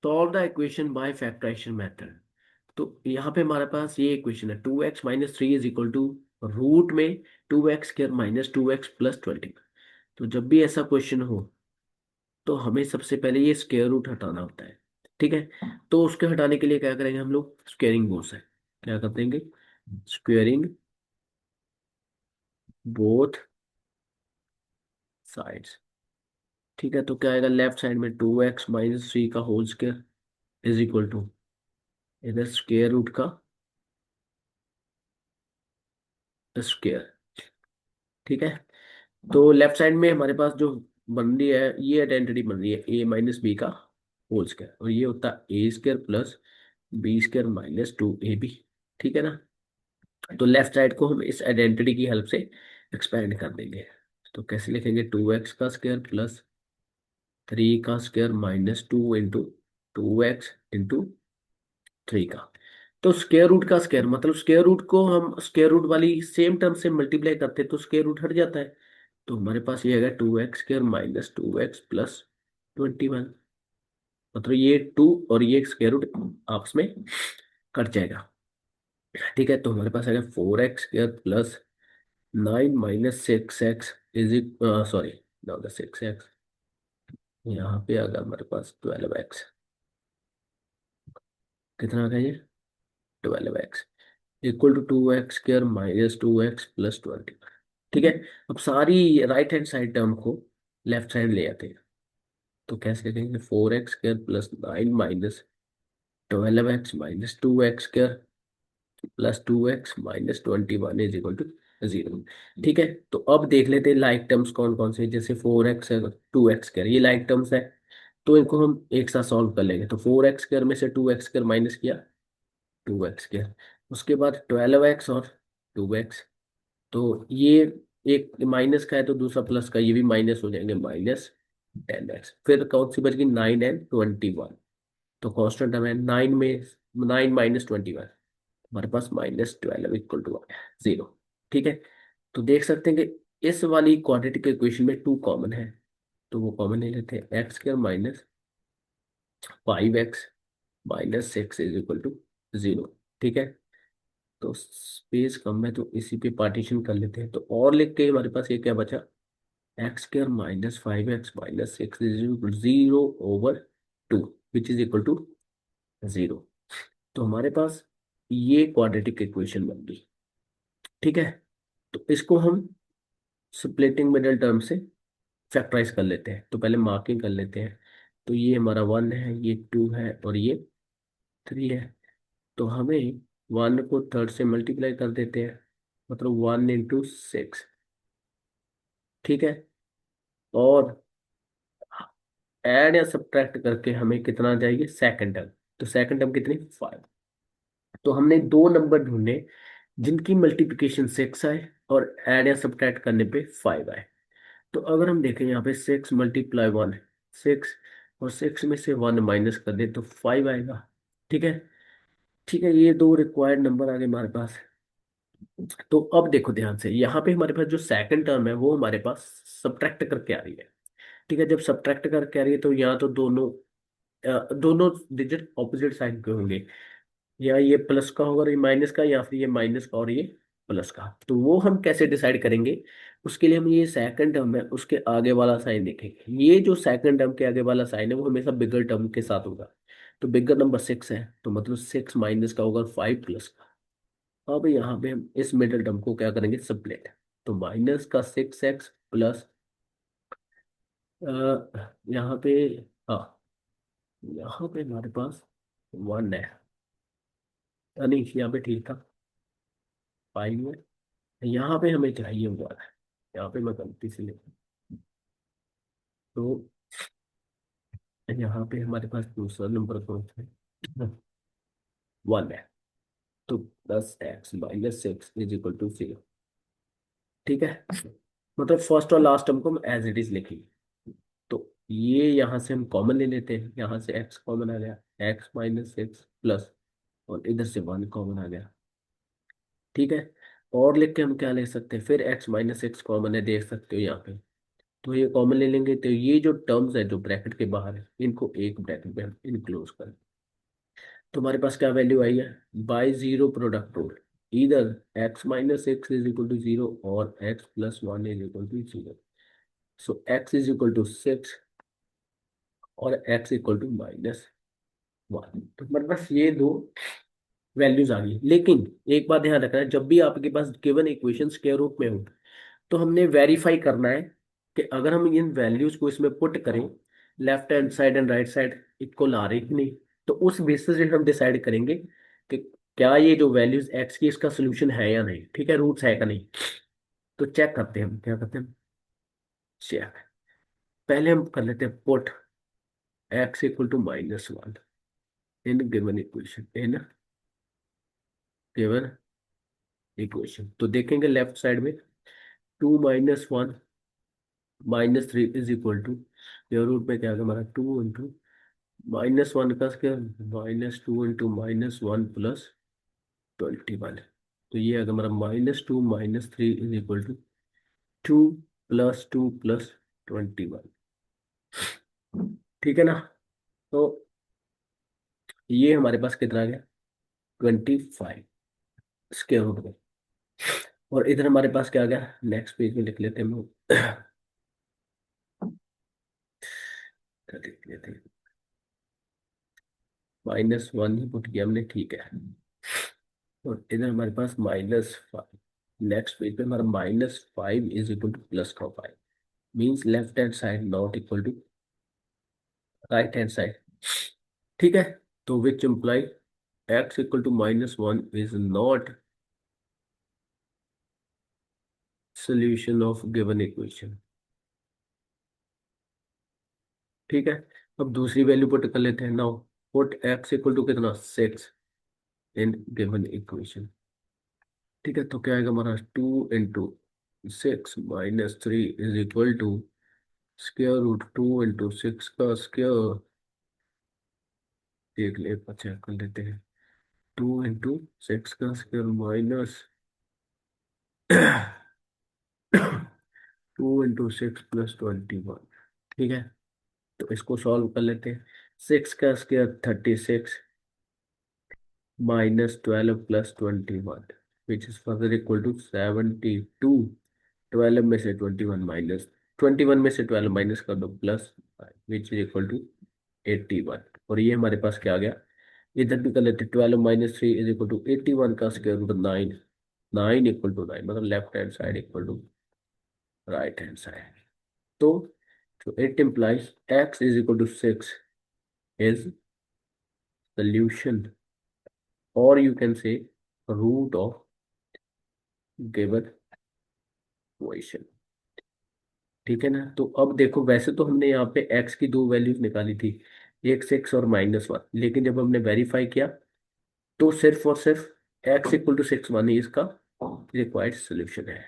Solve the equation by factorization method. तो यहाँ पे हमारे पास ये इक्वेशन है 2x - 3 is equal to root में 2x² - 2x + 20। तो जब भी ऐसा क्वेश्चन हो तो हमें सबसे पहले ये स्क्वायर रूट हटाना होता है। ठीक है, तो उसके हटाने के लिए क्या करेंगे हम लोग, स्क्वेयरिंग बोथ है, क्या कर देंगे, स्क्वेयरिंग बोथ साइड्स। ठीक है, तो क्या आएगा, लेफ्ट साइड में 2x - 3 का whole square is equal to इधर स्क्वायर रूट का स्क्वायर। ठीक है, तो लेफ्ट साइड में हमारे पास जो बन रही है, ये आइडेंटिटी बन रही है a - b का होल स्क्वायर, और ये होता है a² + b² - 2ab। ठीक है ना, तो लेफ्ट साइड को हम इस आइडेंटिटी की हेल्प से एक्सपेंड कर देंगे। तो कैसे लिखेंगे, 2x² + 3 - 2 इंटू 2x × 3 का। तो स्क्वायर रूट का स्क्वायर मतलब स्क्वायर रूट को हम स्क्वायर रूट वाली सेम टर्म से मल्टीप्लाई करते हैं तो स्क्वायर रूट हट जाता है। तो हमारे पास ये आएगा 2x² - 2x + 21। मतलब ये 2 और ये स्क्वायर रूट आपस में कट जाएगा। ठीक है, तो हमारे पास आएगा 4x² + 9 - 6x is sorry, 6x, यहाँ पे आ गया हमारे पास 12x। कितना आ गया ये, 12x equal to 2x² - 2x + 20। ठीक है, अब सारी राइट हैंड साइड टर्म को लेफ्ट साइड ले आते हैं। तो कैसे करेंगे, 4x² + 9 - 12x - 2x² +2x - 21 is equal to 0। ठीक है, तो अब देख लेते हैं लाइक टर्म्स कौन कौन से, जैसे 4x है, 2x² ये लाइक टर्म्स है, तो इनको हम एक साथ सॉल्व कर लेंगे। तो 4x² में से 2x² माइनस किया, 2x², उसके बाद 12x और 2x, तो ये एक माइनस का है तो दूसरा प्लस का, ये भी माइनस हो जाएंगे, -10x। फिर कौन सी बच गई, 9 और 21। तो कांस्टेंट हमें 9 में 9 - 21, हमारे पास -12 इक्वल टू 0। ठीक है, तो देख सकते हैं कि इस वाली क्वाड्रेटिक इक्वेशन में 2 कॉमन है, तो वो कॉमन ले लेते हैं, x² - 5x - 6 is equal to 0। ठीक है, तो स्पेस कम है तो इसी पे पार्टीशन कर लेते हैं, तो और लिख के हमारे पास ये क्या बचा, x² - 5x - 6 is equal to 0/2 which is equal to 0। तो हमारे पास ये क्वाड्रेटिक इक्वेशन बन गई। ठीक है, तो इसको हम स्प्लिटिंग मिडल टर्म से फैक्टराइज कर लेते हैं। तो पहले मार्किंग कर लेते हैं, तो ये हमारा 1 है, ये 2 है और ये 3 है। तो हमें 1 को थर्ड से मल्टीप्लाई कर देते हैं, मतलब 1 × 6। ठीक है, और ऐड या सब्ट्रैक्ट करके हमें कितना जाएगी, सेकंड टर्म। तो सेकंड टर्म कितनी, 5। तो हमने दो नंबर ढूंढे जिनकी मल्टीप्लिकेशन 6 आए और ऐड या सब्ट्रैक्ट करने पे 5 आए। तो अगर हम देखें यहाँ पे 6 × 1 6, और 6 में से 1 माइनस कर दे तो 5 आएगा। ठीक है, ठीक है, ये दो रिक्वायर्ड नंबर आ गए हमारे पास। तो अब देखो ध्यान से, यहाँ पे हमारे पास जो सेकंड टर्म है वो हमारे पास सब्ट्रैक्ट करके आ रही है। ठीक है, जब सब्ट्रैक्ट करके आ रही है तो यहाँ तो दोनों डिजिट ऑपोजिट साइड के होंगे, या ये प्लस का होगा और ये माइनस का, या फिर ये माइनस का और ये प्लस का। तो वो हम कैसे डिसाइड करेंगे, उसके लिए हम ये सेकंड टर्म है उसके आगे वाला साइन देखेंगे। ये जो सेकंड टर्म के आगे वाला साइन है वो हमेशा बिगर टर्म के साथ होगा। तो बिगर नंबर 6 है तो मतलब 6 माइनस का होगा 5 प्लस का। अब यहाँ पे हम इस मिडिल टर्म को क्या करेंगे, स्प्लिट। तो माइनस का 6x प्लस, यहाँ पे, हाँ, यहाँ पे हमारे पास 1 है, नहीं यहाँ पे ठीक था, 5 है, यहाँ पे हमें चाहिए हुआ है, यहाँ पे मैं गलती से लिखा। तो यहाँ पे हमारे पास दूसरा नंबर कौन सा है, 1 है। तो +x - 6 इज इक्वल टू 0। ठीक है, मतलब फर्स्ट और लास्ट टर्म को हम एज इट इज लिखेंगे। तो ये यहाँ से हम कॉमन ले लेते हैं, यहाँ से x कॉमन आ गया, x - 6 प्लस, और इधर से 1 कॉमन आ गया। ठीक है, और लिख के हम क्या ले सकते हैं, फिर x - 6 कॉमन है, देख सकते हो यहाँ पे, तो ये कॉमन ले लेंगे, तो ये जो टर्म्स है जो ब्रैकेट के बाहर है इनको एक ब्रैकेट में हम इनक्लोज करें। तो हमारे पास क्या वैल्यू आई है, बाय जीरो प्रोडक्ट रूल, इधर x minus x is equal to zero और x plus one is equal to zero. So x is equal to six और x equal to minus one. तो हमारे पास ये दो वैल्यूज आ गई। लेकिन एक बात ध्यान रखना है, जब भी आपके पास गिवन इक्वेशन स्क्वायर रूट में हो तो हमने वेरीफाई करना है कि अगर हम इन वैल्यूज को इसमें पुट करें, left hand side and right side equal आ रही कि नहीं। तो उस बेसिस पे हम डिसाइड करेंगे कि क्या ये जो वैल्यूज एक्स की इसका सोल्यूशन है या नहीं, ठीक है, रूट्स है का नहीं। तो चेक करते हैं, हम क्या करते हैं, चेक। पहले हम कर लेते हैं put x equal to minus one in given equation, in given equation. तो देखेंगे लेफ्ट साइड में two minus one minus three is equal to, root में क्या होगा हमारा, टू इंटू माइनस वन का square minus two into minus one plus 21। तो ये अगर हमारा minus two minus three is equal to two plus two plus 21। ठीक है ना। तो ये हमारे पास कितना आ गया, 25 स्क्वायर रूट में। और इधर हमारे पास क्या आ गया, नेक्स्ट पेज में लिख लेते हैं हम लोग। क्या लिख लेते हैं, माइनस वन ही पुट किया हमने, ठीक है। और इधर हमारे पास माइनस फाइव, नेक्स्ट पेज पे हमारा minus five is equal to plus का five, means left hand side not equal to right hand side. ठीक है। तो which imply x equal to minus one is not solution of given equation. ठीक है। अब दूसरी वैल्यू पुट कर लेते हैं now, put x equal to कितना, सिक्स इन गिवन इक्वेशन। ठीक है। तो क्या आएगा हमारा, two into six minus three is equal to square root two into six का स्क्वायर, देख ले चेक कर लेते हैं, टू इंटू सिक्स का square minus two into six plus 21। ठीक है। तो इसको सॉल्व कर लेते हैं, सिक्स का square 36 minus 12 plus 21 which is further equal to 72। 12 में से 21 माइनस, 21 में से 12 माइनस कर दो plus which is equal to 81। और ये हमारे पास क्या आ गया, इधर भी कर लेते, 12 minus three is equal to 81 का स्क्वायर रूट 9, 9 इक्वल टू 9, मतलब left hand side equal to right hand side. तो it implies x is equal to 6 is solution, or you can say root of given equation। ठीक है ना। तो अब देखो, वैसे तो हमने यहाँ पे x की दो वैल्यूज निकाली थी, एक 6 और माइनस वन, लेकिन जब हमने वेरीफाई किया तो सिर्फ और सिर्फ x इक्वल टू 6 वन ही इसका रिक्वायर्ड सोल्यूशन है।